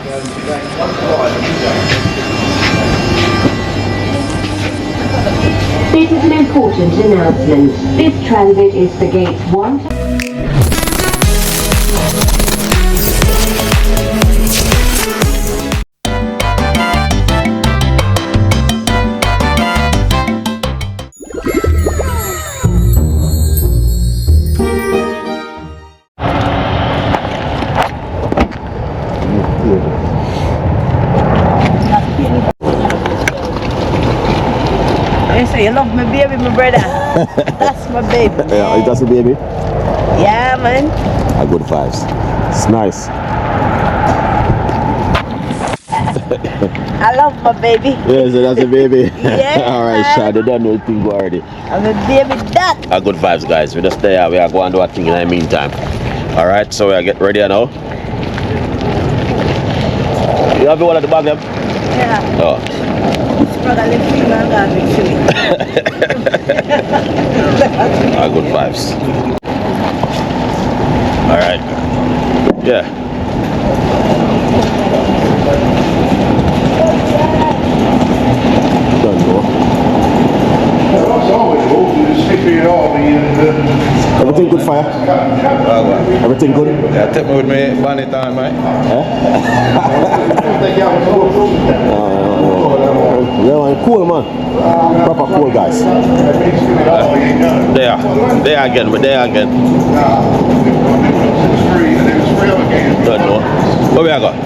This is an important announcement. This transit is for gates 1. You love my baby, my brother. That's my baby. Man. Yeah, that's the baby? Yeah, man. Good vibes. It's nice. I love my baby. Yeah, so that's the baby. Yeah. Alright, Sean, they don't know the thing already. I'm a baby dad. Good vibes, guys. We just there. We are going to do a thing in the meantime. Alright, so we are getting ready now. You have one at the back, them? Yeah. Oh. Good vibes. Alright. Yeah. Don't go. Everything good, Fire? Everything good? Yeah, take me with me, bonnet on, mate. Yeah, cool, man. Proper cool, guys. There again, but there again. Don't know. Where we are going?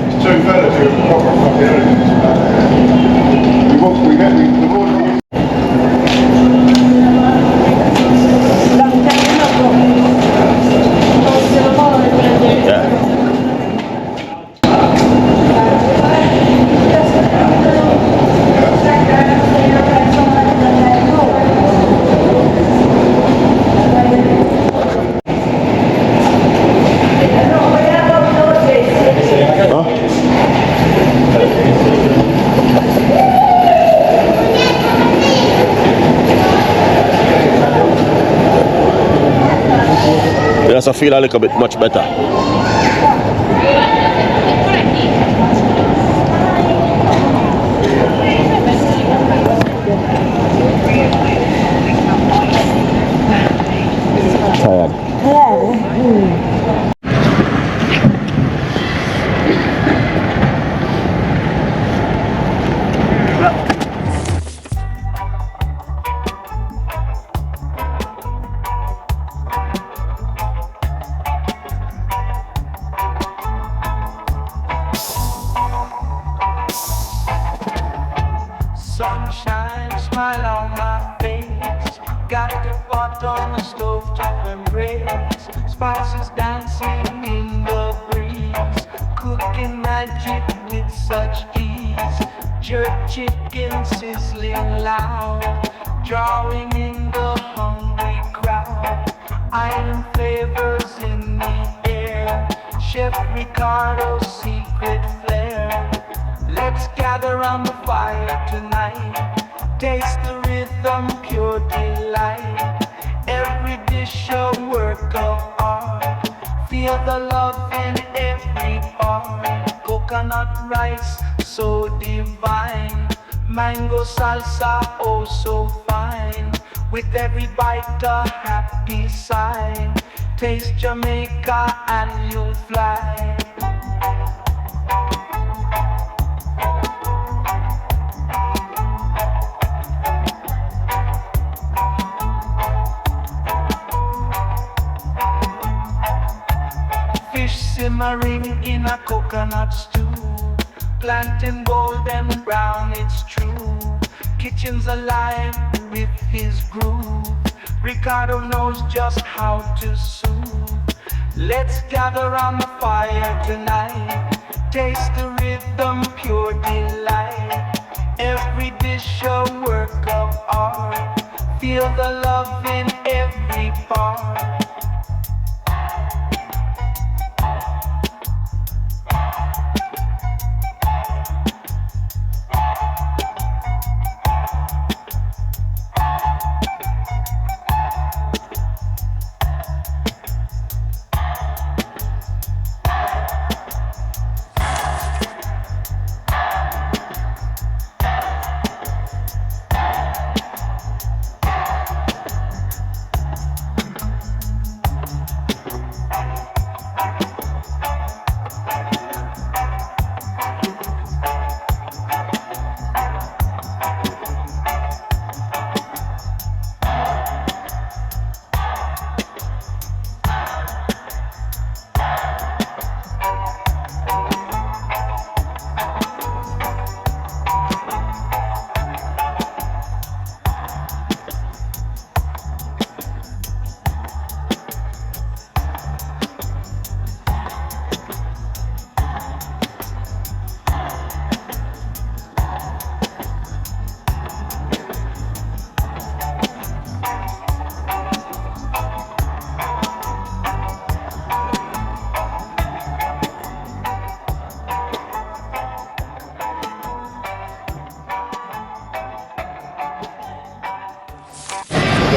I feel a little bit much better. Tired. Sunshine, smile on my face. Got the pot on the stove top embrace. Spices dancing in the breeze. Cooking magic with such ease. Jerk chicken sizzling loud. Drawing in the hungry crowd. Iron flavors in the air. Chef Ricardo's secret flair. Let's gather around the fire tonight. Taste the rhythm, pure delight. Every dish a work of art. Feel the love in every part. Coconut rice, so divine. Mango salsa, oh so fine. With every bite a happy sign. Taste Jamaica and you'll fly. Simmering in a coconut stew. Plantain golden brown, it's true. Kitchen's alive with his groove. Ricardo knows just how to soothe. Let's gather around the fire tonight. Taste the rhythm, pure delight. Every dish a work of art. Feel the love in every part.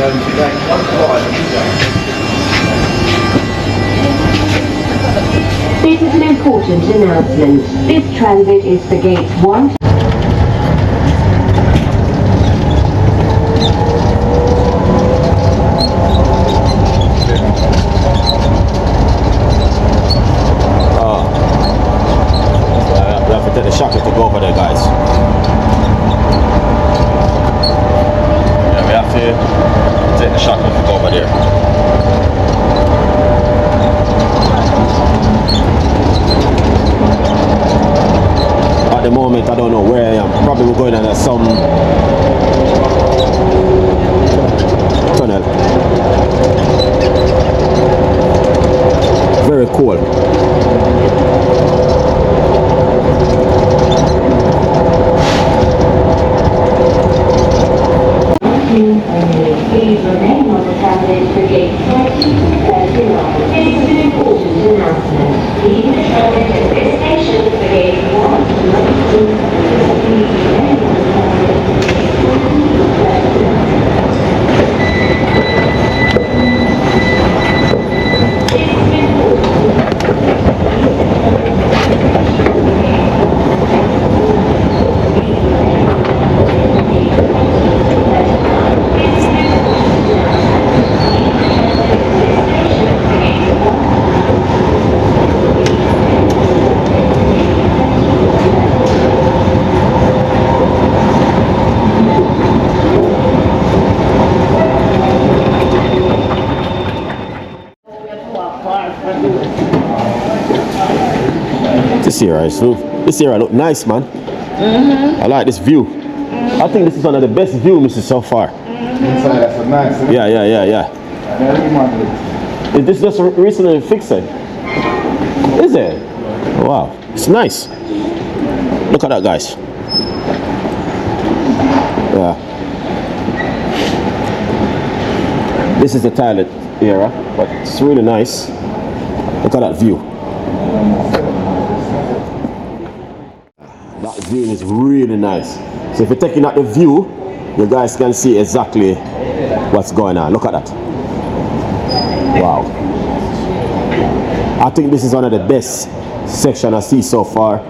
This is an important announcement. This transit is for gates 1. Take the shuttle to go over there, guys. Yeah, we have to take the shuttle to go over there. At the moment, I don't know where I am. Probably we're going under some tunnel. Very cool. Please remain on the transit for gate 2039. This is an important announcement. Leave the transit at this station for gate 1 to 19. Please remain on the transit for gate 2039. This is an This area look nice, man. I like this view. I think this is one of the best views, Mrs. so far. Inside, that's a nice. Yeah. Is this just recently fixed? Is it? Wow, it's nice. Look at that, guys. Yeah. This is the toilet area, but it's really nice. Look at that view. That view is really nice. So if you're taking out the view, you guys can see exactly what's going on. Look at that. Wow. I think this is one of the best sections I see so far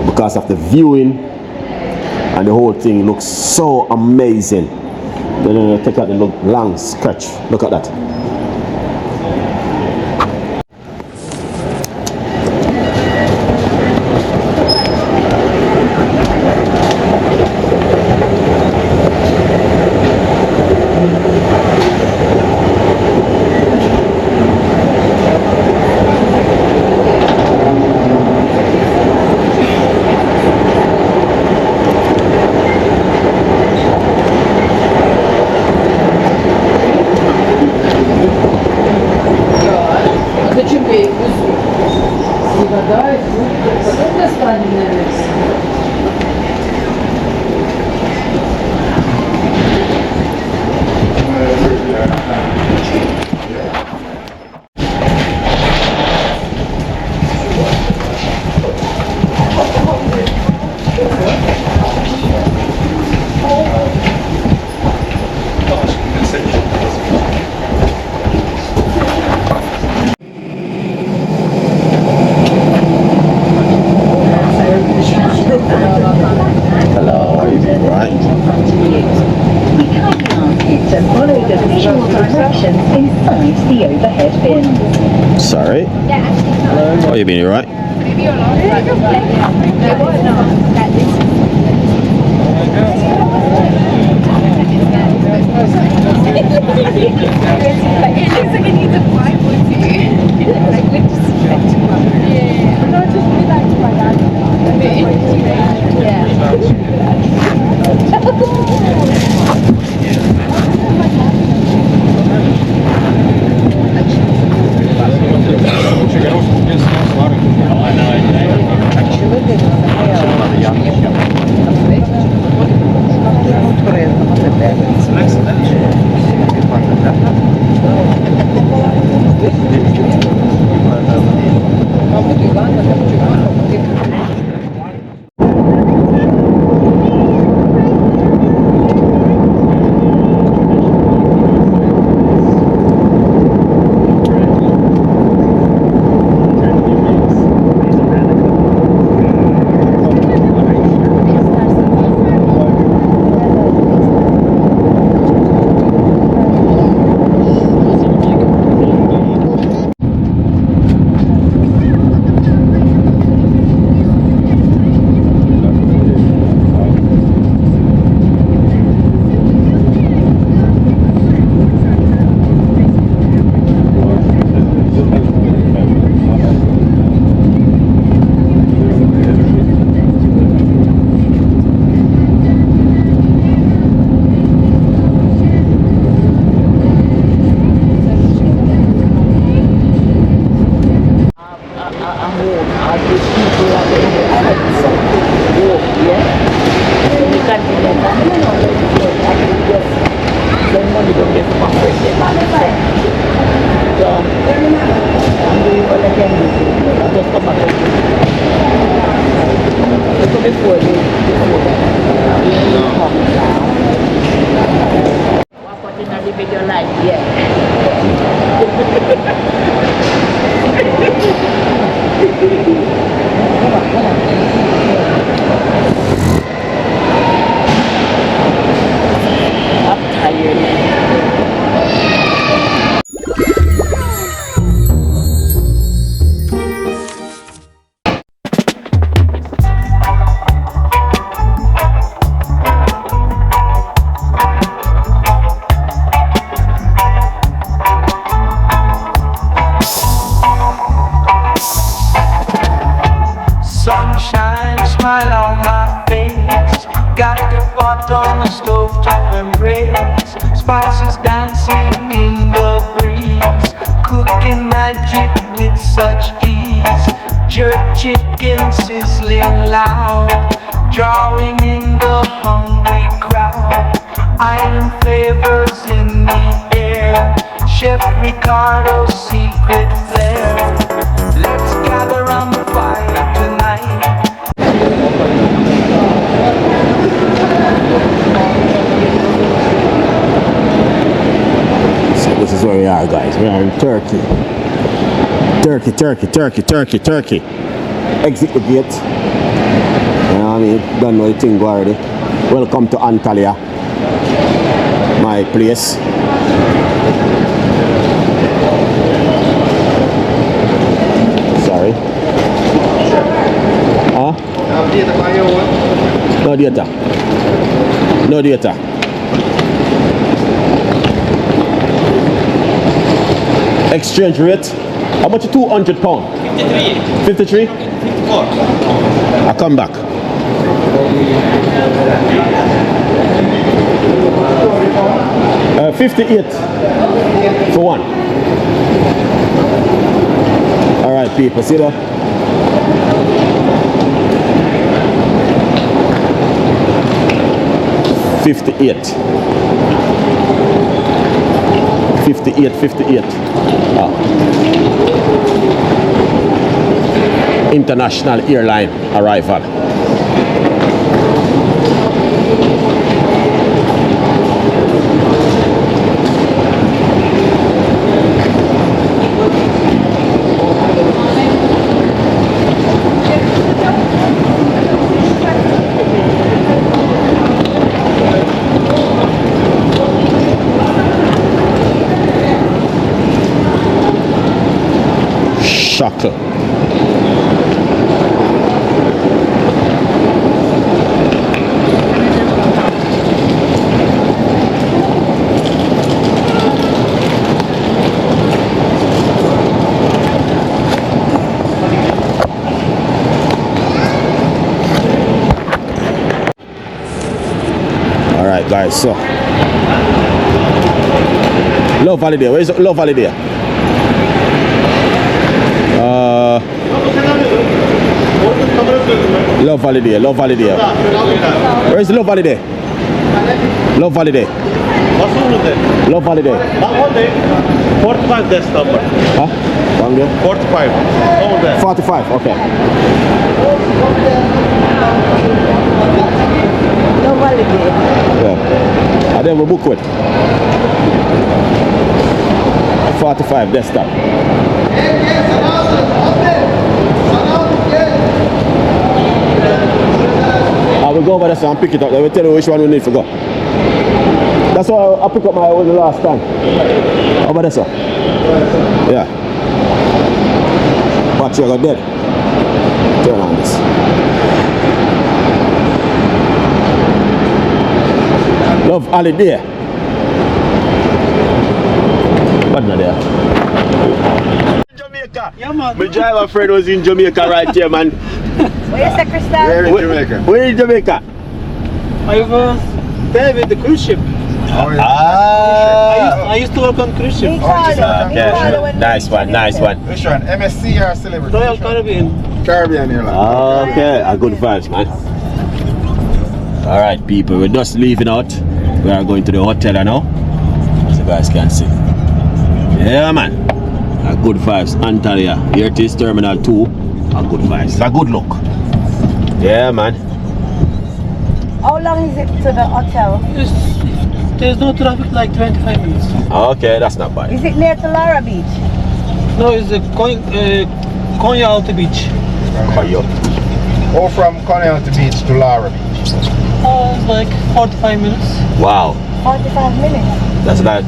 because of the viewing, and the whole thing looks so amazing. Then you take out the long stretch. Look at that. Sorry. Oh, you been alright? Yeah. So we continue that. I can just send money to get from fresh. So, I'm doing what I can do. I just come back. So before come down. What in the video life? Yeah. I'm tired. Sunshine, smile on my face. Got the pot on the stove top embrace. Spices dancing in the breeze. Cooking magic with such ease. Jerk chicken sizzling loud. Drawing in the hungry crowd. Iron flavors in the air. Chef Ricardo's secret flair. Let's gather around the fire tonight. So this is where we are, guys. We are in Turkey. Turkey. Exit the gate. You know what I mean? Don't know the thing already. Welcome to Antalya, my place. Sorry. Huh? No data. No data. Exchange rate. How much? £200? 53. 54. I come back. $58 for one. All right, people. See that? $58. Ah. International airline arrival. Shocker. All right, guys. So, Love Holiday. Where's Love Holiday? Love Holiday. Where's Love Holiday? Love Holiday. Love Holiday. 45 desktop. Huh? 45. Over there. 45, okay. Love Holiday. Yeah. And then we book it. 45 desktop. I will go over there and pick it up. I will tell you which one we need to go. That's why I picked up my one the last time. Over there, sir. Yeah. Watch, you got dead. Turn on this. Love Holiday. What not there? Jamaica. Yeah, man. My driver friend was in Jamaica right here, man. Where's the crystal? Where in Jamaica? Where in Jamaica? I was there with the cruise ship. Oh, yeah. Ah. I used to work on cruise ship. Okay. Nice one, nice one. Which one? MSC or Celebrity? Royal Caribbean. Caribbean Airlines. Okay, a good vibes, man. All right, people, we're just leaving out. We are going to the hotel now, as you guys can see. Yeah, man. A good vibes, Antalya. Here it is, Terminal 2. A good vibes. A good look. Yeah, man. How long is it to the hotel? There's no traffic, like 25 minutes. Okay, that's not bad. Is it near to Lara Beach? No, it's a Konya Alta Beach. Coyote. Or from Coyote Beach to Lara Beach. It's like 45 minutes. Wow, 45 minutes. that's like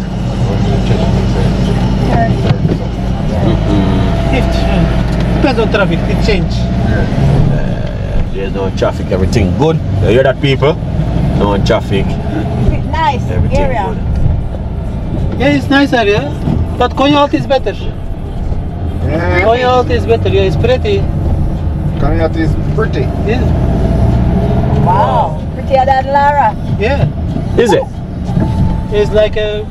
50. Depends on traffic, it change. there's no traffic, everything good. You hear that, people? No traffic, Is it nice everything area? good. Yeah, it's nice area, but Konya Alta is better. Yeah. Konya Alta is better, yeah, it's pretty. Coyote is pretty. Yeah, Wow. Prettier than Lara. yeah. Is it? It's like a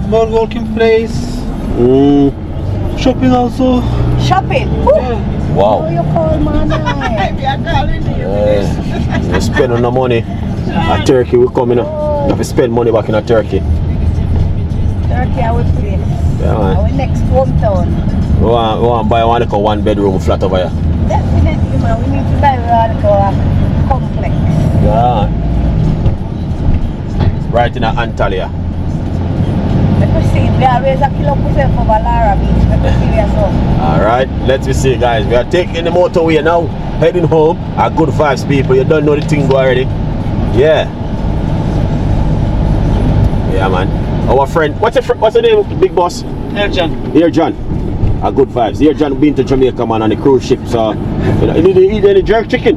more walking place, Mm, shopping also. Shopping. Woo. Yeah. Oh, wow. you call my You spend on the money. A Turkey will come in. You have to spend money back in a Turkey. Turkey, our place. Yeah, man. Our next hometown. We want to buy one bedroom flat over here. Definitely, man. We need to buy a complex. Yeah. Right in Antalya. Let me see. They always a kilo percent for Lara Beach. Let me see this one. Alright, let's see, guys. We are taking the motorway now, heading home. Our good vibes, people. You don't know the thing already. Yeah. Yeah, man. Our friend, what's the name of the big boss? Erjan. Here, John. Our good vibes. Here, John been to Jamaica, man, on the cruise ship. So, you did eat any jerk chicken?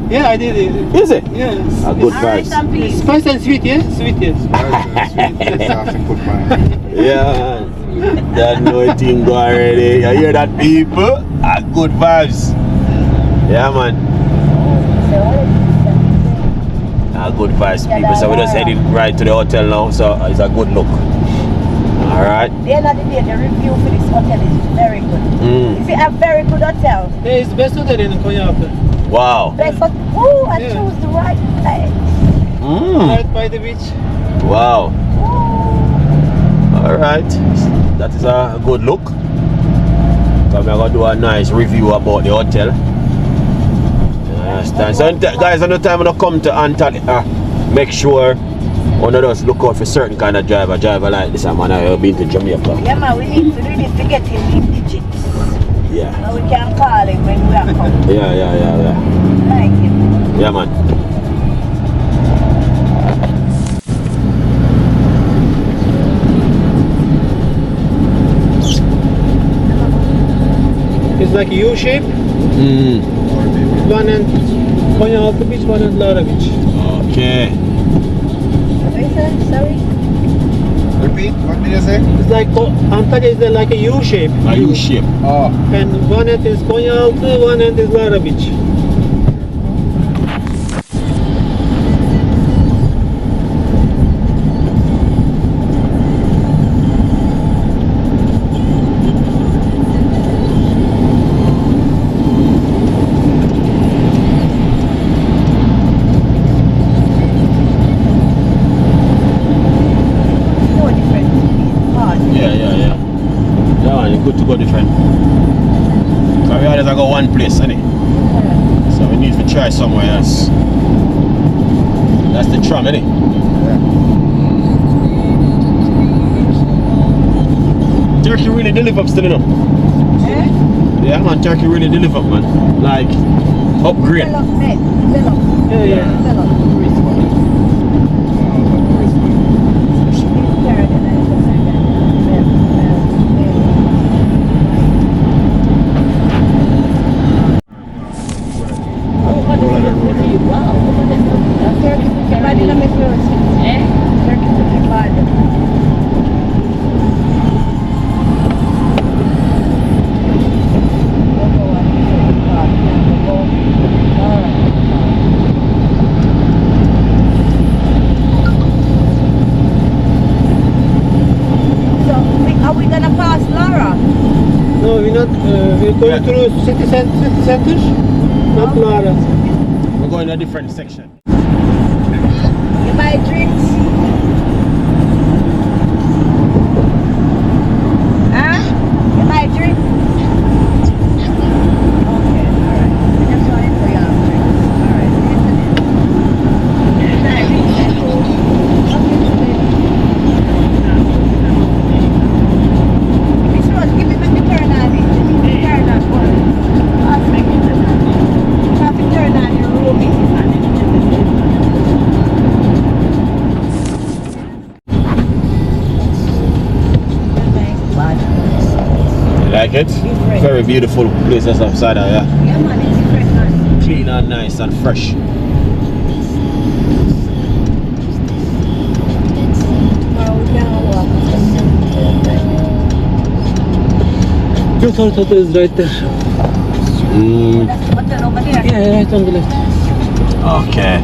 Yeah, I did it. Is it? Yeah. A good vibes. It's spicy and sweet, yeah? Sweet, yes. Yeah, that no thing go already. You hear that, people? A good vibes. Yeah, man. A good vibes, people. So we're just heading right to the hotel now. So it's a good look. All right. The end of the day, the review for this hotel is very good. Mm. Is it a very good hotel? Yeah, it's best hotel in Konya Alta. Wow. Best hotel. Oh, I Yeah. chose the right place. Mm. Right by the beach. Wow. All right. That is a good look. So I'm gonna do a nice review about the hotel. Understand? So guys, on the time when I come to Antalya, make sure one of us look out for certain kind of driver like this. Man, I've been to Jamaica. Yeah, man, we need to do this to get him in digits. Yeah. And we can call him when we are coming. Yeah. Like him. Yeah, man. It's like a U shape. Mm. One end Konya Alta Beach, one end Lara Beach. Okay. What did you say? Sorry? Repeat, what did you say? It's like Antalya is like a U shape. A U shape. Oh, And one end is Konya Alta, one end is Lara Beach. No different. Hard. Yeah. Yeah, man, you're good to go different. So we always go one place, innit? So we need to try somewhere else. That's the tram, innit? Turkey really deliver still, you know? Yeah, man, Turkey really deliver, man. Like, upgrade. Development. Yeah. Going through city center, not Lara. We're going to a different section. You buy drinks? Huh? You buy drinks? Okay, alright. I just wanted for you drinks. Alright, Miss Rose, give me the turn on it. Turn on for it. Have to turn on your roomie. You like it? Very beautiful places outside here, yeah. Yeah, man, it's different, man. Clean and nice and fresh. Your hotel is right there. But then over there. Yeah, right on the left. Okay.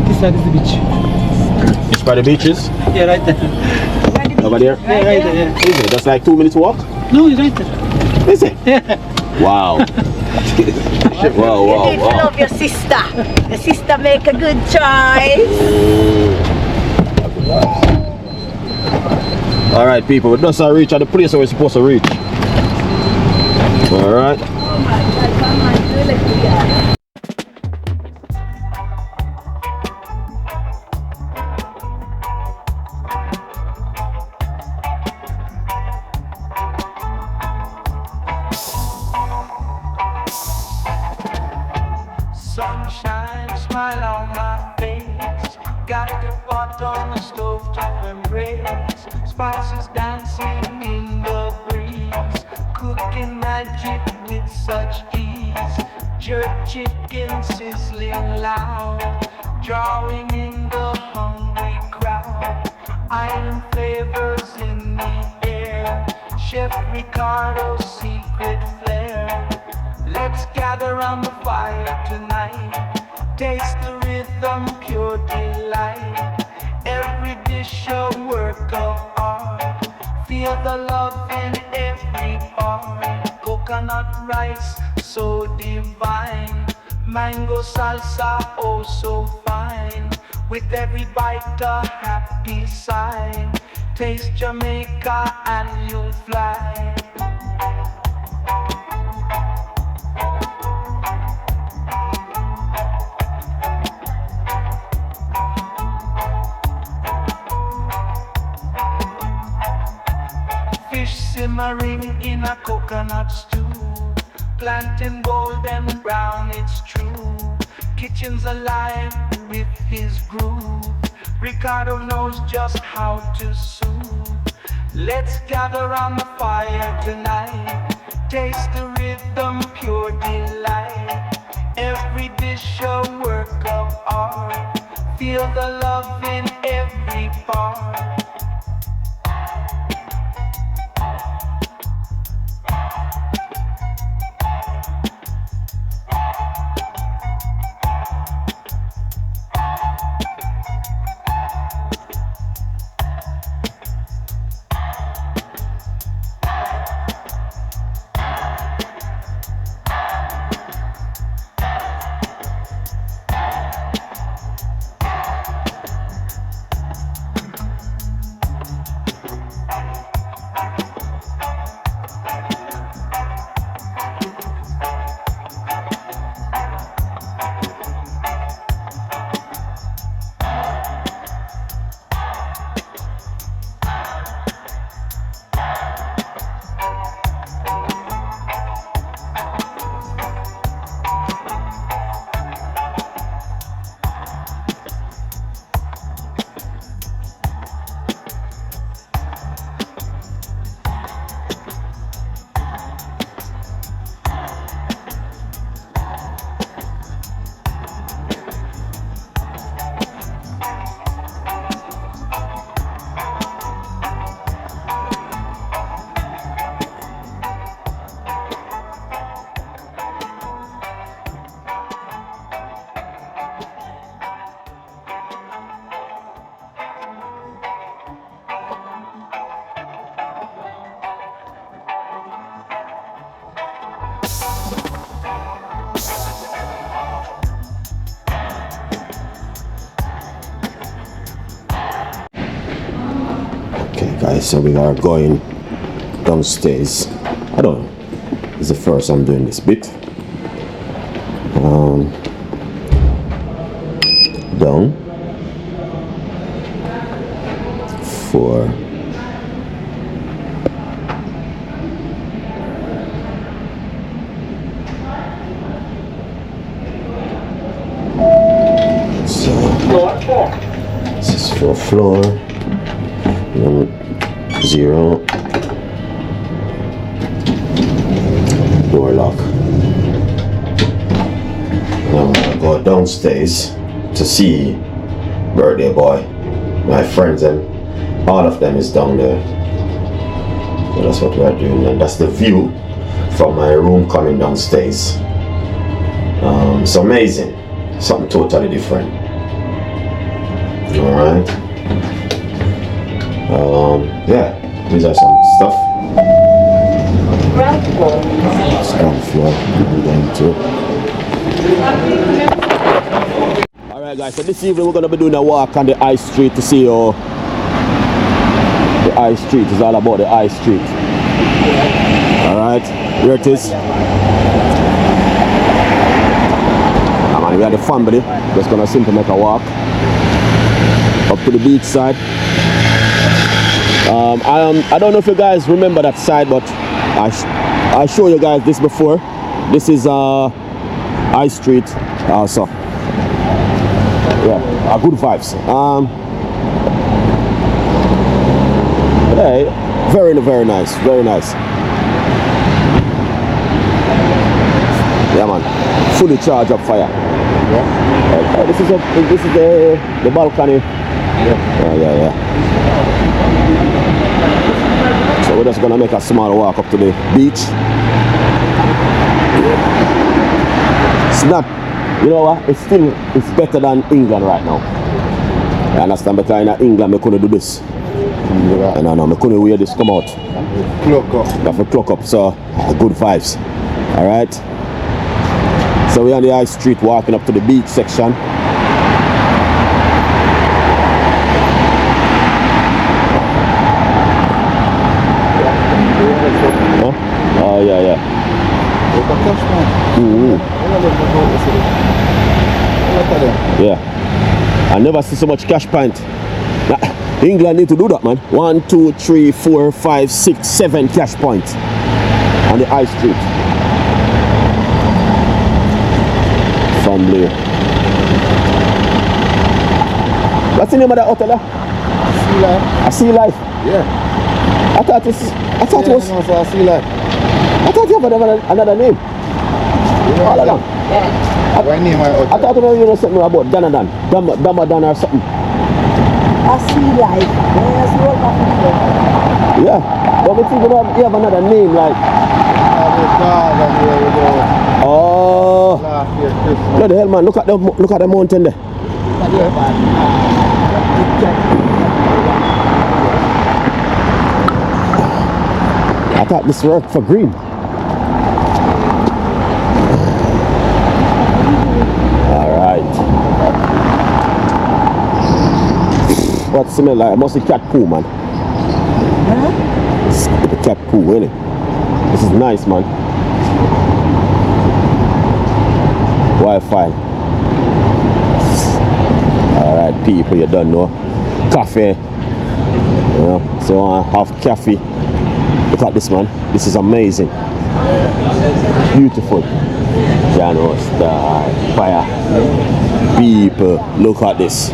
This side is the beach. It's by the beaches. Yeah, right there. Over there. Yeah, right there. Yeah. Is it? That's like 2 minutes walk? No, it's right there. Is it? Yeah. Wow. Wow, You wow, need to wow. love your sister. Your sister make a good choice. Alright people, we just reach at the place where we're supposed to reach. Alright. Oh my God, come on, do it together. Sunshine, smile on my face. Got the pot on the stove to embrace. Spices dancing in the breeze. Cooking magic with such ease. Jerk chicken sizzling loud. Drawing in the hungry crowd. Iron flavors in the air. Chef Ricardo's secret flair. Let's gather around the fire tonight. Taste the rhythm, pure delight. Every dish a work of art. Feel the love in every part. Coconut rice, so divine. Mango salsa, oh so fine. With every bite a happy sign. Taste Jamaica and you'll fly. Fish simmering in a coconut stew. Plantain golden brown, it's true. Kitchen's alive with his groove. Ricardo knows just how to soothe. Let's gather around the fire tonight. Taste the rhythm, pure delight. Every dish a work of art. Feel the love in every part. Alright, so we are going downstairs. I don't know. It's the first I'm doing this bit. Down. 4. So this is for floor. 0. Door lock. Now I'm gonna go downstairs to see birthday boy, my friends, and all of them is down there. So that's what we are doing, and that's the view from my room coming downstairs. It's amazing, something totally different. All right. Yeah, these are some stuff. Ground floor. Ground floor. We're going to. Alright guys, so this evening we're going to be doing a walk on the high street to see how the high street is all about. The high street. Alright, here it is. And we are the family just going to simply make a walk up to the beach side. I don't know if you guys remember that side, but I show you guys this before. This is high street also. Yeah, good vibes. Yeah, very nice, very nice. Yeah man, fully charged up fire. Yeah. This is the balcony. Yeah. So we're just gonna make a small walk up to the beach. It's not, you know what? It's better than England right now. You understand? Because in England, I couldn't do this. And I know I couldn't wear this come out. Clock up. You have to clock up. So good vibes. All right. So we're on the high street walking up to the beach section. Oh yeah. Yeah. I never see so much cash point. England need to do that, man. 1, 2, 3, 4, 5, 6, 7 cash points on the high street. Family. What's the name of that hotel? Sea life. A Sea Life. Yeah. I thought it was. I sea life. I thought you had another name. All of them. What name I I thought you know something about Danadan, Damadan or something. A sea life. Yeah, but we think you have another name like. Oh, what the hell, man! Look at the mountain there. I thought this worked for green. What smell like? It must be cat poo, man. It's the cat poo, isn't it? This is nice, man. Wi-Fi. Alright, people, you don't know. Coffee. You know, so I have coffee. Look at this, man. This is amazing. Beautiful. Jano, star, fire. People, look at this.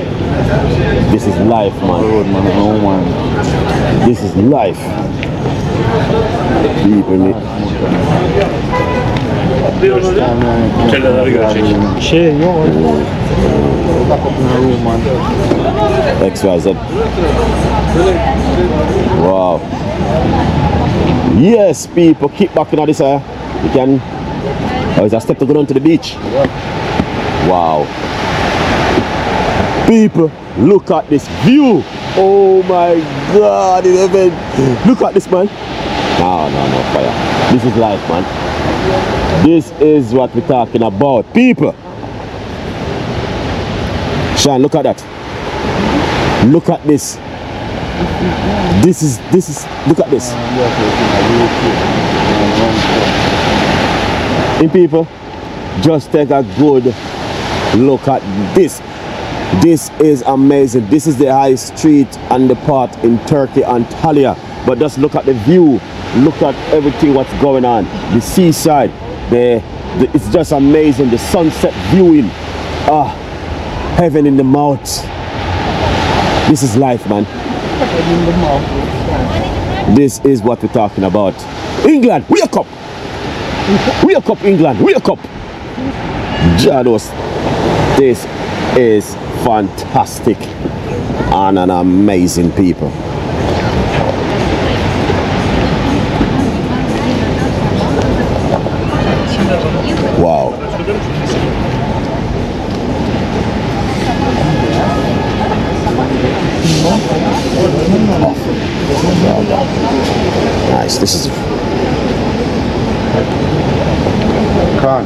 This is life, man. This is life. People, XYZ. Wow. Yes, people, keep back in this. You can. Oh, it's a step to go down to the beach. Wow. People, look at this view. Oh my God, look at this, man. No, fire. This is life, man. This is what we're talking about. People. Sean, look at that. Look at this. This is, look at this. And people, just take a good look at this. This is amazing. This is the high street and the part in Turkey, Antalya. But just look at the view. Look at everything what's going on. The seaside. It's just amazing. The sunset viewing. Ah, heaven in the mouth. This is life, man. This is what we're talking about. England, wake up! Wake up, England, wake up! Janos, this is fantastic and an amazing people. Wow. Nice. This is Corn.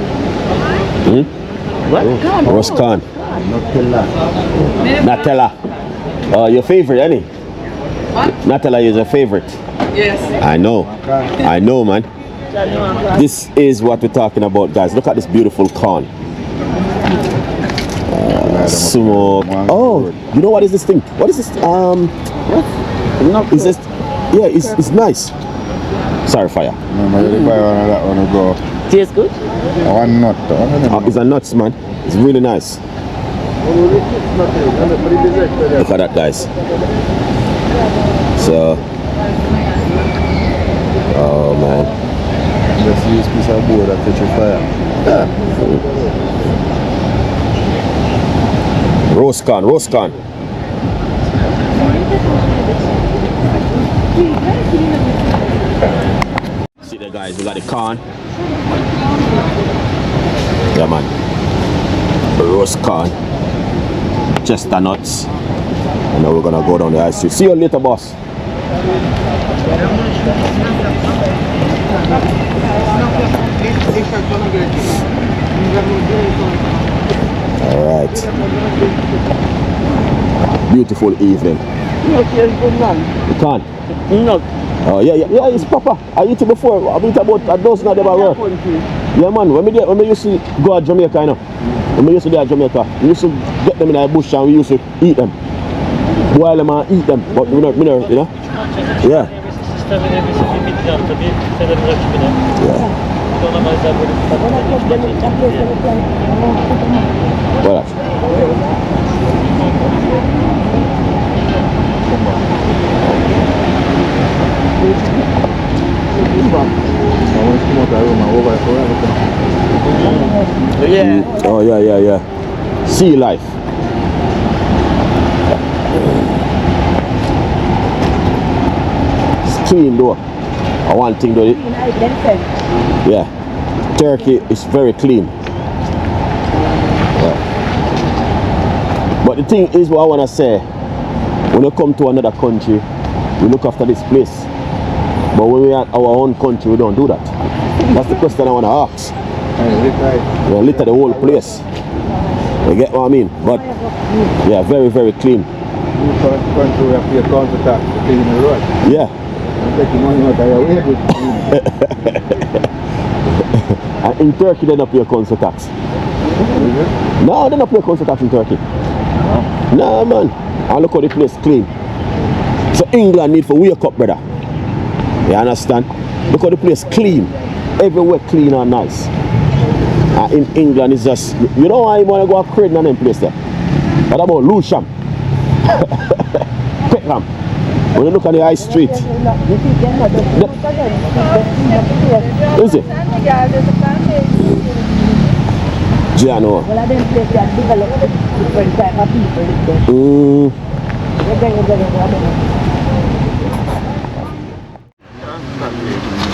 What? roast corn. Nutella. Your favorite, any? What? Nutella is a favorite. Yes. I know. I know, man. This is what we're talking about, guys. Look at this beautiful corn. Smoke. Oh, you know what is this thing? What is this? Is this? Yeah, it's nice. Sorry, fire. No, you buy one of that one to go. Tastes good? One nut. It's a nuts, man. It's really nice. Look at that, guys. So, oh man. Just use piece of board that catch fire. Roast corn, roast corn. See there, guys, we got the corn. Yeah, man. Roast corn. Chestnuts. And now we're gonna go down the high street. See you later, boss. All right. Beautiful evening. You can't? No. Oh yeah, it's proper. I eat it before. I eat about a dozen of them at work. Yeah, man. When we used to go to Jamaica, you know. When we used to go to Jamaica, we used to get them in the bush and we used to eat them. Boil them and eat them, but we don't, you know. Yeah. Voilà. Yeah. Oh yeah. Sea life. It's clean though. One thing though. Yeah. Turkey is very clean. Yeah. But the thing is, what I want to say, when you come to another country, we look after this place. But when we're at our own country, we don't do that. That's the question I want to ask. We litter the whole place. You get what I mean? But yeah, very, very clean. Country we have to council tax to clean the road. Yeah. Taking money out of your way. And in Turkey, they don't pay council tax. No, they don't pay council tax in Turkey. No, man. And look how the place clean. So England need to wake up, brother. You understand? Look how the place clean. Everywhere clean and nice. And in England, it's just, you know why you want to go a crane and them place there? What about Lewisham? Peckham. When you look at the high street. Is it? Giano. Well, I didn't say that developed different type of people.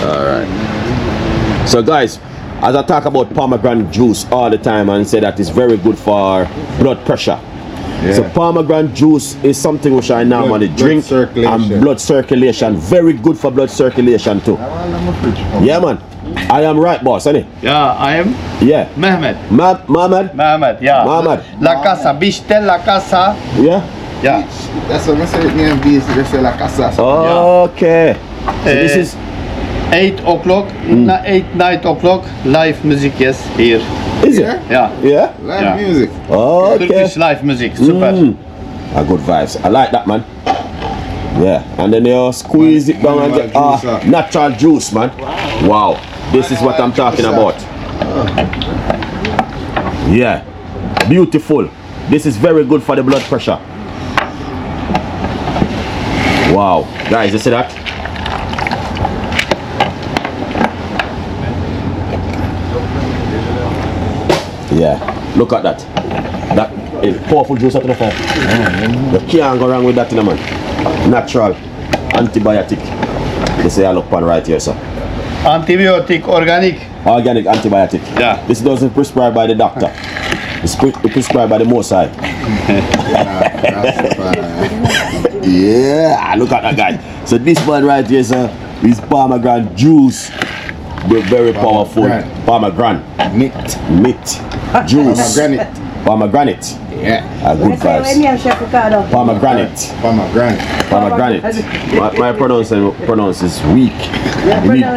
Alright. So guys, as I talk about pomegranate juice all the time and say that it's very good for blood pressure. Yeah. So pomegranate juice is something which I normally drink and blood circulation. Very good for blood circulation too. Yeah, man. I am right, boss, ain't it? Yeah, I am Yeah. Mehmet. Mohammed? Mehmet, yeah. Mohammed. La casa, Bishtel La casa. Yeah? Yeah. That's what I say. Me and Bees, they say like a Okay. So this is 8 o'clock, 9 o'clock, live music, yes, here. is it? Yeah. Yeah. Live Yeah. music. Okay. Turkish live music, super. Good vibes. I like that, man. Yeah. And then you squeeze it down and get Manual juice, natural juice, man. Wow. This is what I'm talking about. Yeah. Beautiful. This is very good for the blood pressure. Wow. Guys, you see that? Yeah. Look at that. That is powerful juice out of the fire. You can't go wrong with that, man. Natural antibiotic. This is I look on right here, sir. Antibiotic, organic. Organic antibiotic. Yeah. This doesn't prescribed by the doctor. It's prescribed by the Mosai. Yeah, look at that guy. So this one right here, sir, is pomegranate juice. Very powerful. Pomegranate. Meat. Juice. Pomegranate. Yeah. A good vibes. Chef Ricardo. Pomegranate. Pomegranate. My pronounce is weak.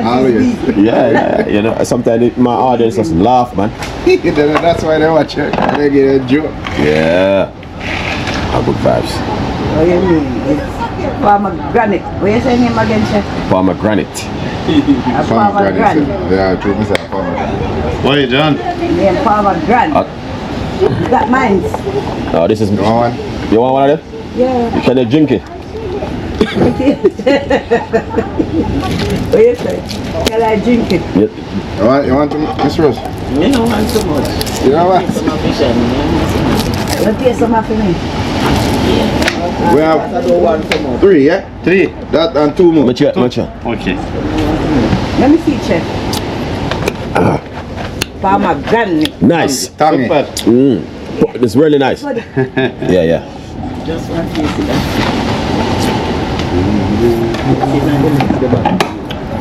Always. Yeah. You know, sometimes my audience just laugh, man. That's why they watch it. They get a joke. Yeah. A good vibes. What do you mean? It's pomegranate. What you say name again, Chef? Pomegranate. Pomegranate. Yeah, true. Me say pomegranate. What you done? Name pomegranate. That mine's. Oh, this is. You want one? You want one of them? Yeah. Can you drink it? What you say? Can I drink it? Yeah. You want to, Miss Rose? You don't want so much. You know what? Some of fish and What taste some for me? We have 3, yeah? 3. That and 2 more. Mature. Okay. Let me see, Chef. Pomegranate. Nice. Tangy. Super. It's really nice. Yeah. just one piece of that.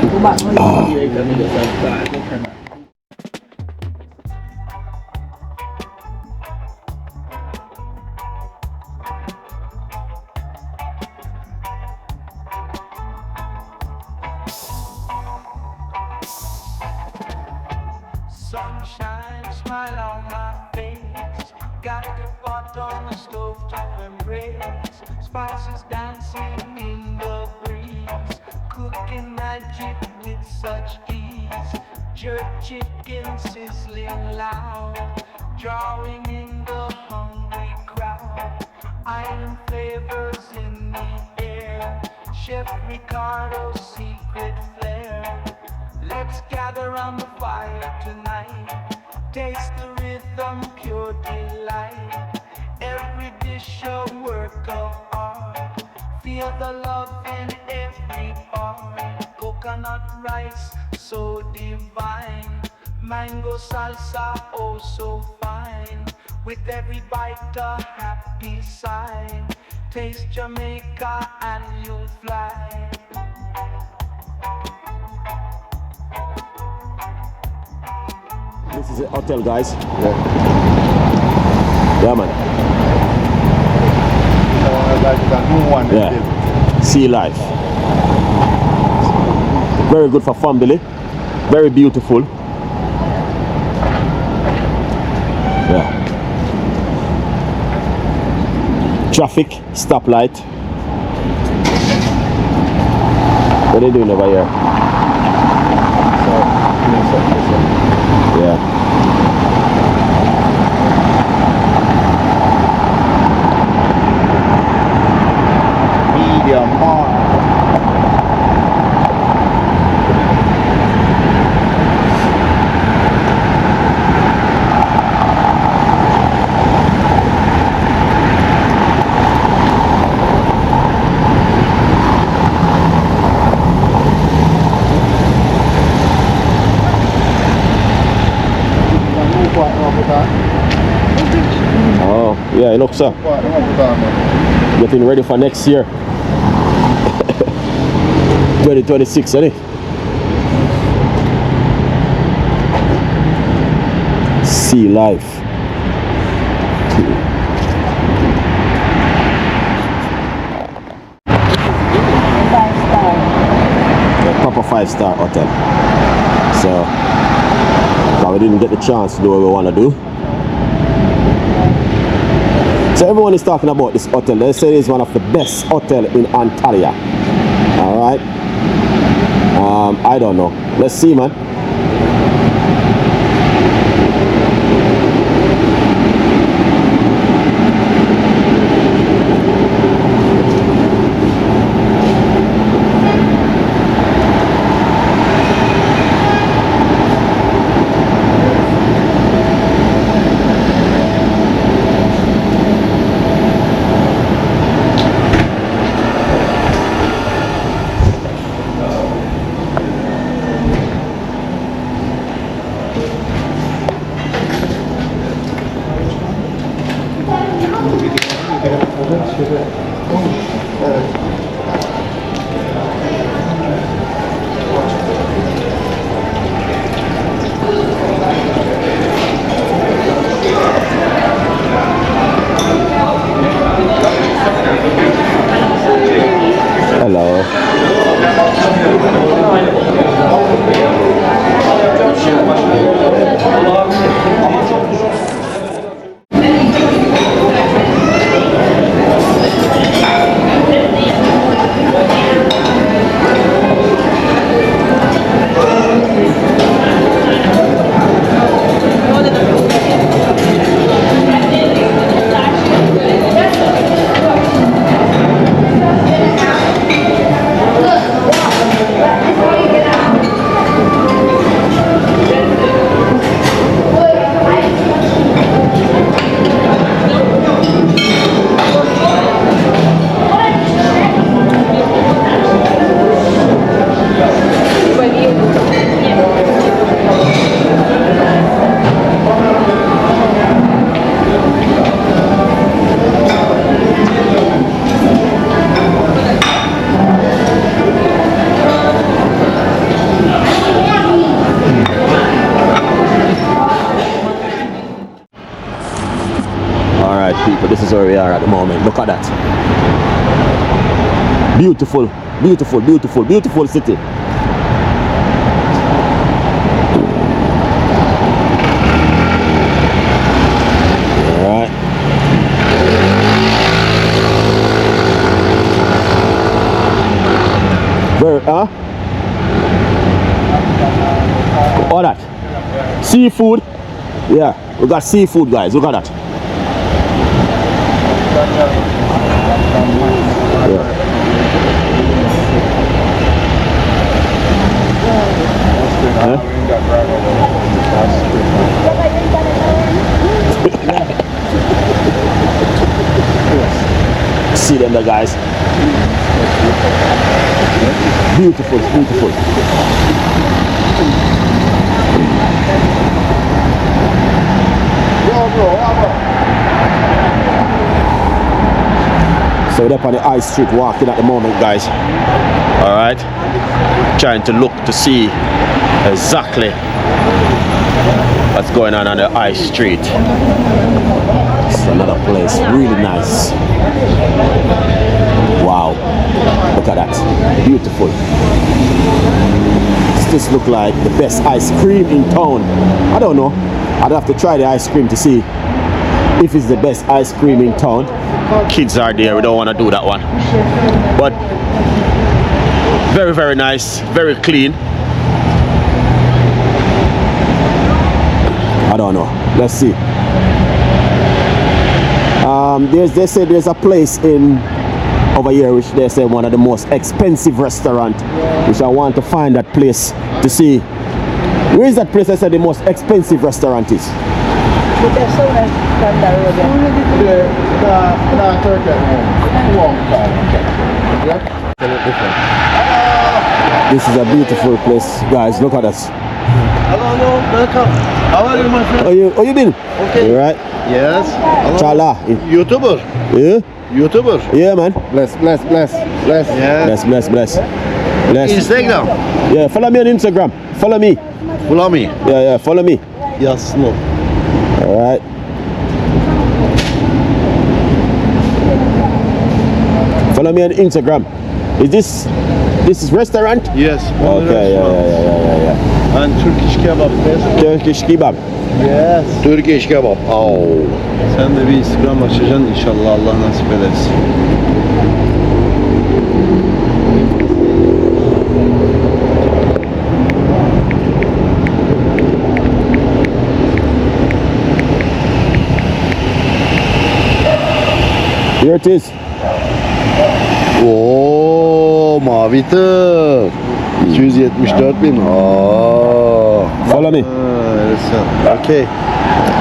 Go back. Here, come and just have that. Sunshine, smile on my face. Got the pot on the stove top embrace. Spices dancing in the breeze. Cooking magic with such ease. Jerk chicken sizzling loud. Drawing in the hungry crowd. Iron flavors in the air. Chef Ricardo's secret flair. Let's gather around the fire tonight. Taste the rhythm, pure delight. Every dish a work of art. Feel the love in every part. Coconut rice, so divine. Mango salsa, oh so fine. With every bite a happy sign. Taste Jamaica and you'll fly. This is a hotel, guys. Yeah, man. Yeah. Sea life. Very good for family. Very beautiful. Yeah. Traffic, stoplight. What are they doing over here? Yeah. Medium more. Oh, yeah, it looks up. Getting ready for next year. 2026, isn't it? Sea life. 5-star hotel. So, but we didn't get the chance to do what we want to do. So everyone is talking about this hotel. They say it's one of the best hotels in Ontario. Alright. I don't know. Let's see, man. Hello. People, this is where we are at the moment. Look at that. Beautiful, beautiful, beautiful, beautiful city. Alright. Where, huh? All that. Seafood. Yeah, we got seafood, guys. Look at that. See them there, guys. Beautiful, beautiful. So we're up on the high street walking at the moment, guys. Alright. Trying to look to see exactly what's going on the high street. It's another place, really nice. Wow. Look at that. Beautiful. Does this look like the best ice cream in town? I don't know. I'd have to try the ice cream to see if it's the best ice cream in town. Kids are there, we don't want to do that one. But very, very nice, very clean. I don't know. Let's see. They say there's a place in over here which they say one of the most expensive restaurant, which I want to find that place to see. Where is that place? I said the most expensive restaurant is. This is a beautiful place, guys. Look at us. Hello, welcome. How are you, my friend? Oh, you been? Okay. You right? Yes. Chala. YouTuber. Yeah? YouTuber. Yeah, man. Bless. Yes. Bless. Instagram. Yeah, follow me on Instagram. Follow me. Follow me. Yeah, follow me. Yes, no. Alright. Follow me on Instagram. Is this This is restaurant? Yes. Okay, yeah. And Turkish kebab best. Turkish kebab. Yes. Turkish kebab. Oh. Sen de bir Instagram açacaksın inşallah Allah nasip ederse. Here it is. Oo, mavi tık. 274.000. Aa. Follow me. Okay.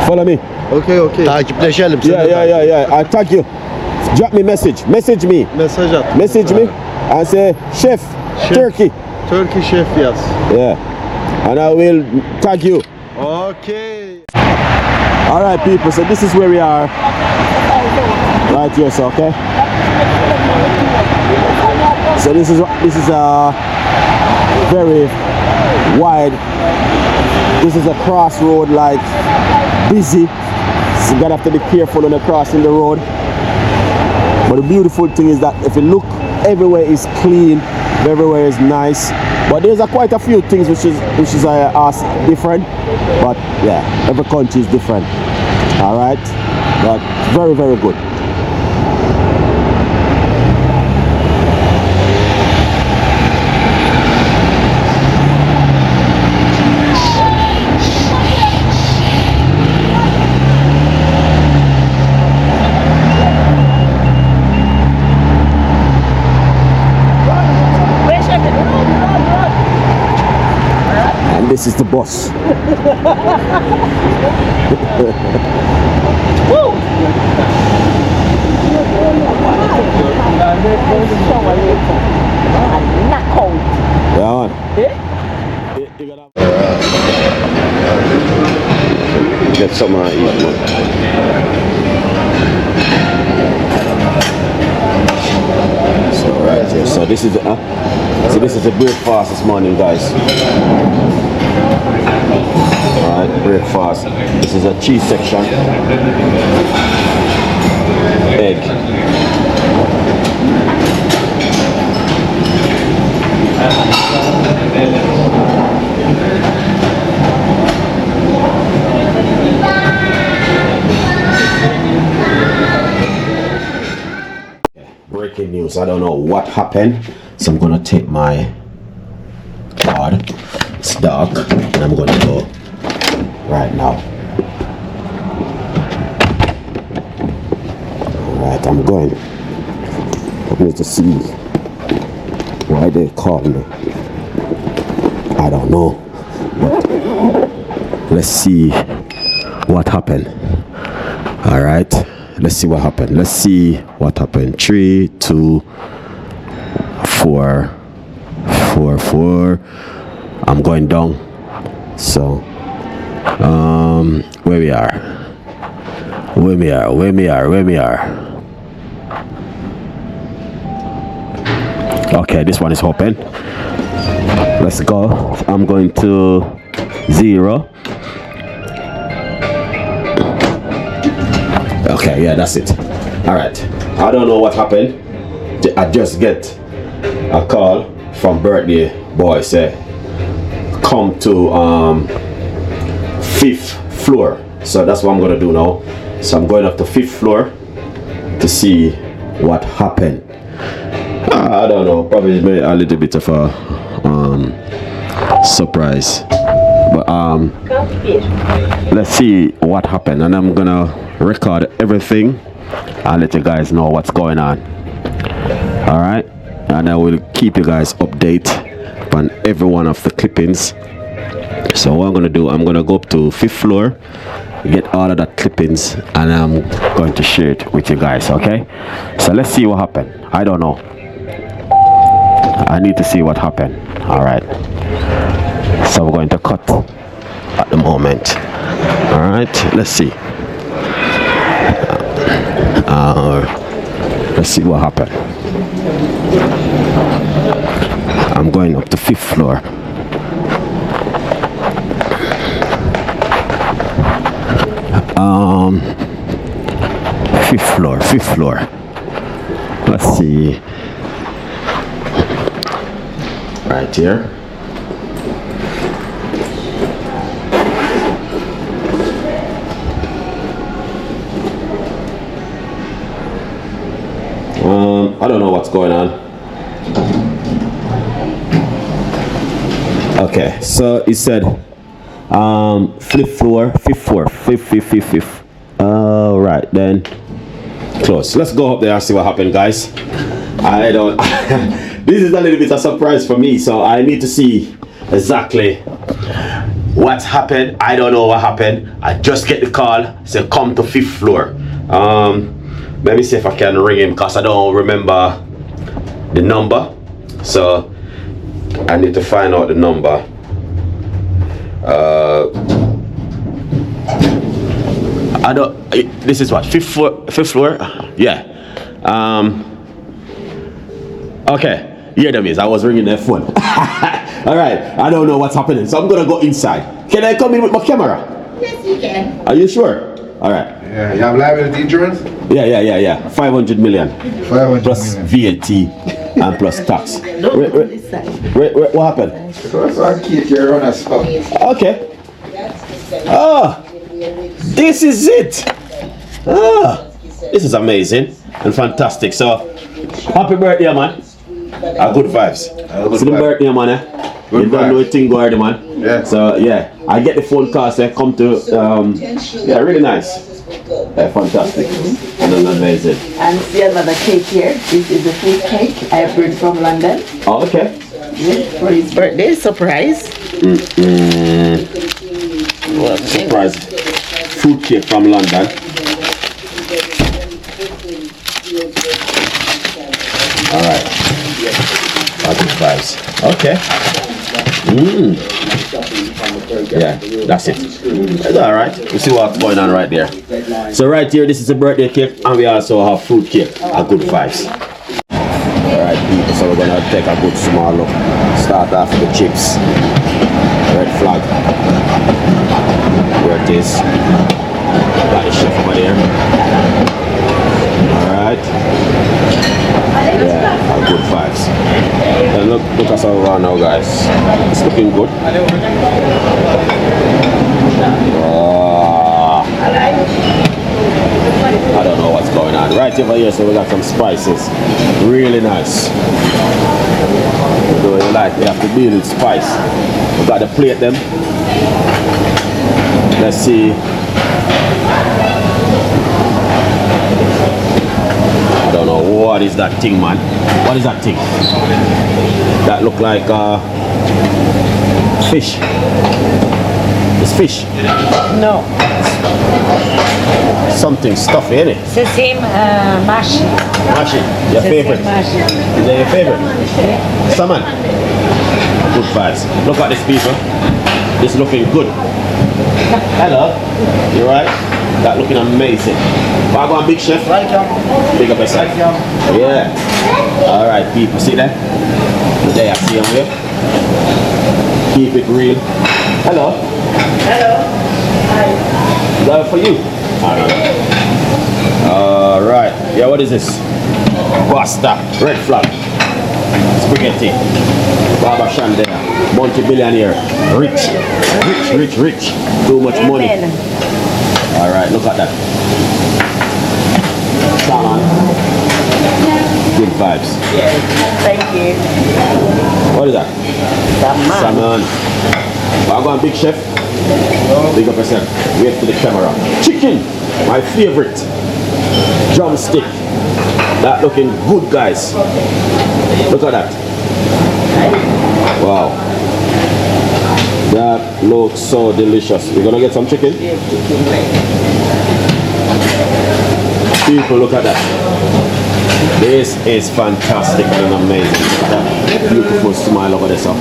Follow me. Okay. Takipleşelim. Yeah. I tag you. Drop me message. Message me. Mesaj at. Message me and say chef. Turkey. Turkey chef yaz. Yeah. And I will tag you. Okay. All right, people. So this is where we are. Right here, so okay. So this is a very wide. This is a crossroad, like busy. So you gotta have to be careful when you're crossing the road. But the beautiful thing is that if you look, everywhere is clean, everywhere is nice. But there's quite a few things which is different. But yeah, every country is different. All right, but very, very good. And this is the bus. Yeah, man. Get some eat, man. So right here. So this is the breakfast this morning, guys. All right, breakfast. This is a cheese section. Egg. Breaking news. I don't know what happened, so I'm gonna take my card. It's dark, and I'm gonna go right now. Alright, I'm going. I need to see why they called me. I don't know, but let's see what happened. Alright, let's see what happened. Let's see what happened. 3, 2, 4, 4, 4. I'm going down. So where we are. Okay, this one is open. Let's go. I'm going to 0. Okay, yeah, that's it. All right, I don't know what happened. I just get a call from birthday boy, say come to 5th floor. So that's what I'm gonna do now. So I'm going up to 5th floor to see what happened. I don't know, probably a little bit of a surprise, but let's see what happened, and I'm gonna record everything. I'll let you guys know what's going on. All right, and I will keep you guys updated on every one of the clippings. So what I'm gonna do, I'm gonna go up to 5th floor, get all of that clippings, and I'm going to share it with you guys. Okay, so let's see what happened. I don't know, I need to see what happened. All right, so we're going to cut at the moment. All right, let's see. Let's see what happened. I'm going up to 5th floor. Fifth floor. Let's see. Right here. I don't know what's going on. Okay, so he said flip floor, fifth. All right, then close. Let's go up there and see what happened, guys. I don't. This is a little bit of a surprise for me, so I need to see exactly what happened. I don't know what happened. I just get the call, say come to 5th floor. Let me see if I can ring him because I don't remember the number. So I need to find out the number. I don't. This is what 5th floor. Yeah. Okay. Here them is. I was ringing their phone. All right. I don't know what's happening, so I'm gonna go inside. Can I come in with my camera? Yes, you can. Are you sure? All right. Yeah, you have liability insurance? Yeah. 500 million 500 plus million. VAT and plus tax. Don't Wait, put this side. what happened? So I keep your run as well. Okay. Oh, this is it. Ah, this is amazing and fantastic. So, happy birthday, man. Good vibes. It's the birthday, man. You don't know a thing going on, man. Yeah. So, yeah, I get the phone call, say, come to, yeah, really nice. Fantastic. And amazing. And see another cake here. This is the fruit cake I bring from London. Oh, okay. Yes, for his birthday surprise. Well, surprise. Fruit cake from London. Alright. Good vibes. Okay. Yeah, that's it. It's alright. We see what's going on right there. So right here, this is a birthday cake, and we also have fruit cake. A good vibes. Alright, people, so we're gonna take a good small look. Start off with the chips. Red flag. Where it is. Got the chef over there. Alright. Yeah, good vibes. And look us around now, guys. It's looking good. I don't know what's going on. Right over here, so we got some spices. Really nice. So you like, you have to deal with spice. We got to plate them. Let's see. I don't know what is that thing, man. What is that thing? That look like fish. It's fish. No, Something stuffy, innit? it's the same mash. Mashi, your favorite. Mash. Is that your favorite? Salmon. Good vibes. Look at this, people. This looking good. Hello. You right? That looking amazing. Wagwan big chef. Big up yourself. Yeah. Alright, people. See that? There, I see them here. Keep it real. Hello. Hello. Is that for you? Alright. Yeah, what is this? Pasta. Red flag. Spaghetti. Baba Shandera. Multi-billionaire. Rich. Too much money. Alright, look at that. Salmon. Good vibes. Thank you. What is that? Salmon. Wagwan big chef. Big up yourself. Wait for the camera. Chicken. My favorite. Drumstick. That looking good, guys. Look at that. Wow. That looks so delicious. We're gonna get some chicken? People, look at that. This is fantastic and amazing. Look at that beautiful smile over there, so.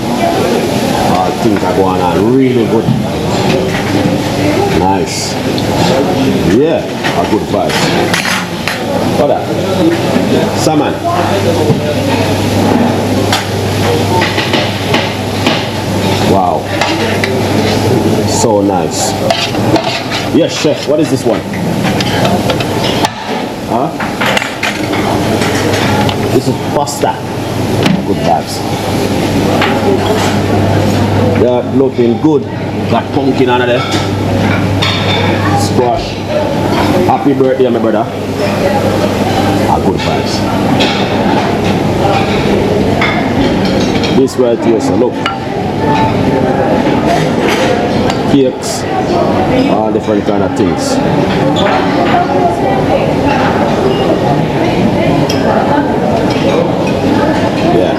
Things are going on really good. Nice. Yeah, a good vibe. Look at that. Salmon. Wow. So nice. Yes, chef, what is this one? Huh? This is pasta. Good vibes. They're looking good. Got pumpkin under there. Squash. Happy birthday, my brother. Good vibes. This right here, so look. Cakes, all different kind of things. Yeah.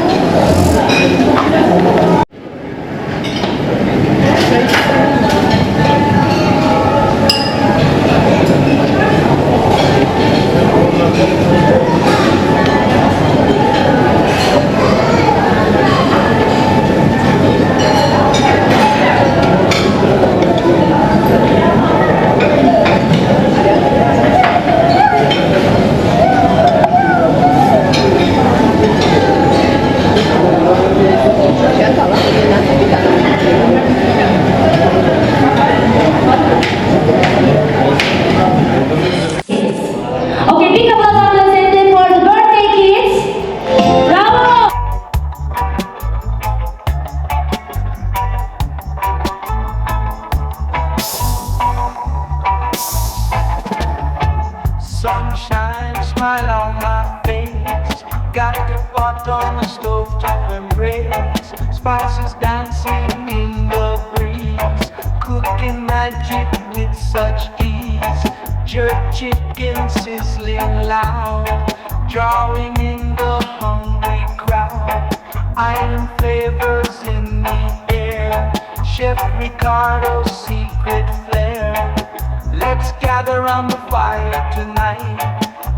Okay, big applause on the center for the birthday kids. Bravo! Sunshine, smile on my face. Got the pot on the stove to embrace. Spices dancing in the breeze. Cooking magic with such ease. Jerk chicken sizzling loud. Drawing in the hungry crowd. Iron flavors in the air. Chef Ricardo's secret flair. Let's gather around the fire tonight.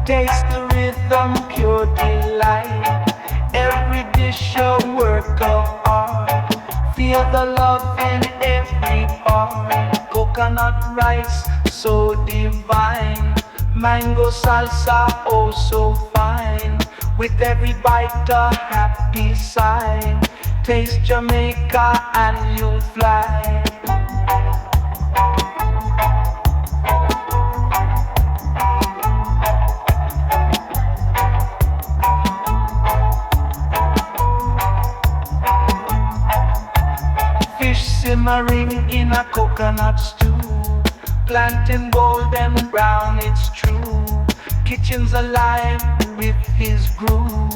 Taste the rhythm, pure delight. Every dish a work of art. Feel the love in every part. Coconut rice, so divine. Mango salsa, oh so fine. With every bite a happy sign. Taste Jamaica and you'll fly. Fish simmering in a coconut stew. Plantain golden brown, it's true. Kitchen's alive with his groove.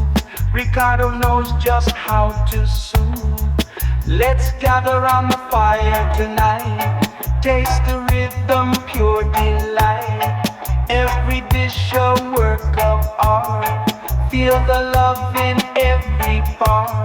Ricardo knows just how to soothe. Let's gather around the fire tonight. Taste the rhythm, pure delight. Every dish a work of art. Feel the love in every part.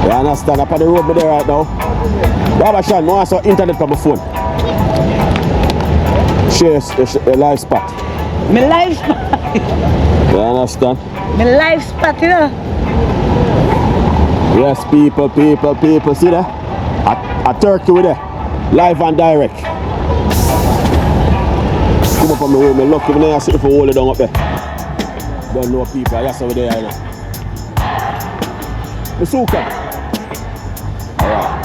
You understand? Up on the road there right now. Baba Shan, I want some internet on my phone. Share your live spot. My live spot. You understand? My live spot, you know. Yes, people. See that? A turkey with it. Live and direct. Come up on my road, I look even there, I see if I hold it down up there. Don't know people, I just over there, you know. The suka. Alright.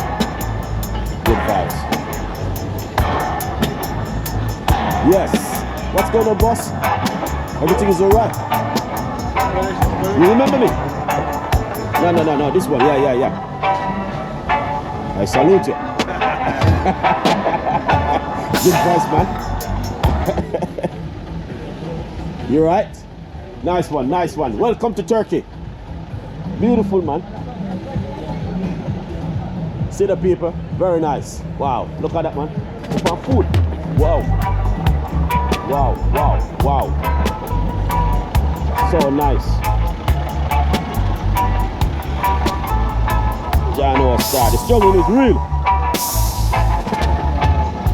Good vibes. Yes. What's going on, boss? Everything is alright. You remember me? No. This one. Yeah. I salute you. Good voice, man. You right? Nice one. Welcome to Turkey. Beautiful, man. See the people? Very nice. Wow. Look at that, man. Look at food. Wow. So nice. Jano star. The struggle is real.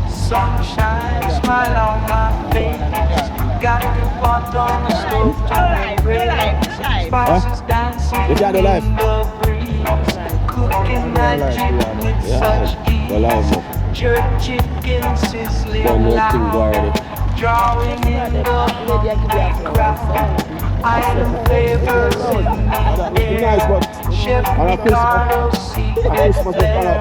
Sunshine, smile on my face. Got the pot on the stove to make spices dancing You got the life. in the breeze. Cooking magic with such ease. Jerk chicken sizzling loud. Drawing in the hungry crowd. Item flavors in the Nice, but air. Chef Ricardo secret flair.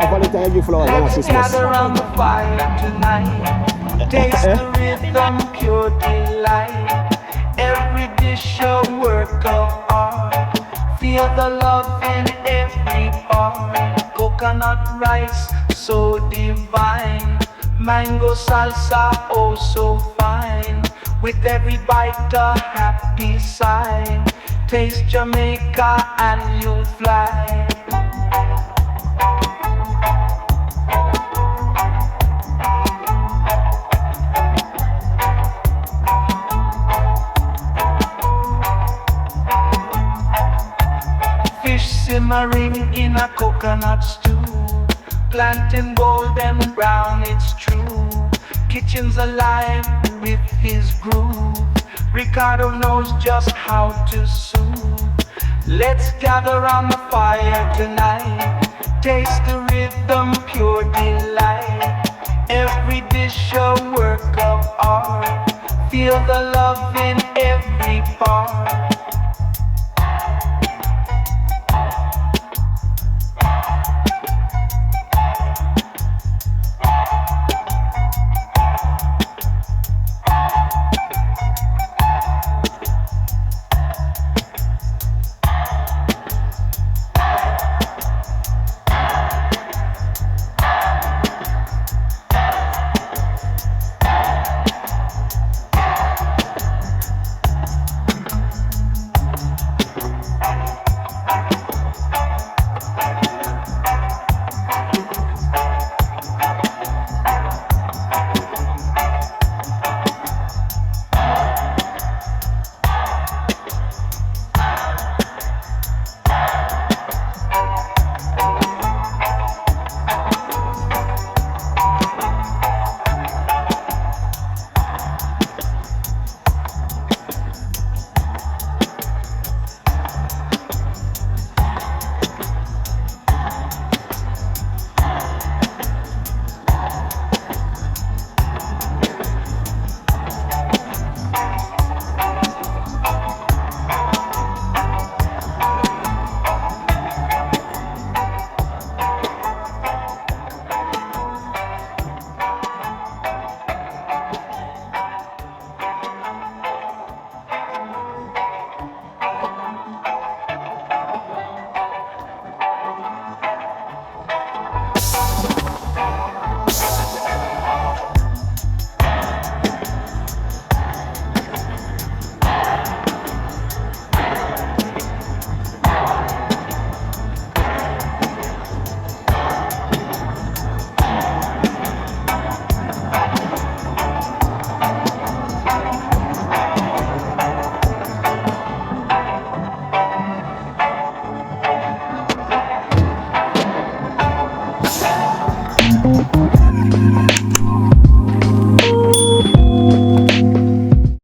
Let's gather around the fire tonight. Taste the rhythm, pure delight. Every dish a work of art. Feel the love in every part. Coconut rice, so divine. Mango salsa, oh so fine. With every bite a happy sign. Taste Jamaica and you'll fly. Fish simmering in a coconut stew. Plantain golden brown, it's true. Kitchen's alive with his groove. Ricardo knows just how to soothe. Let's gather around the fire tonight. Taste the rhythm, pure delight. Every dish a work of art. Feel the love in every part.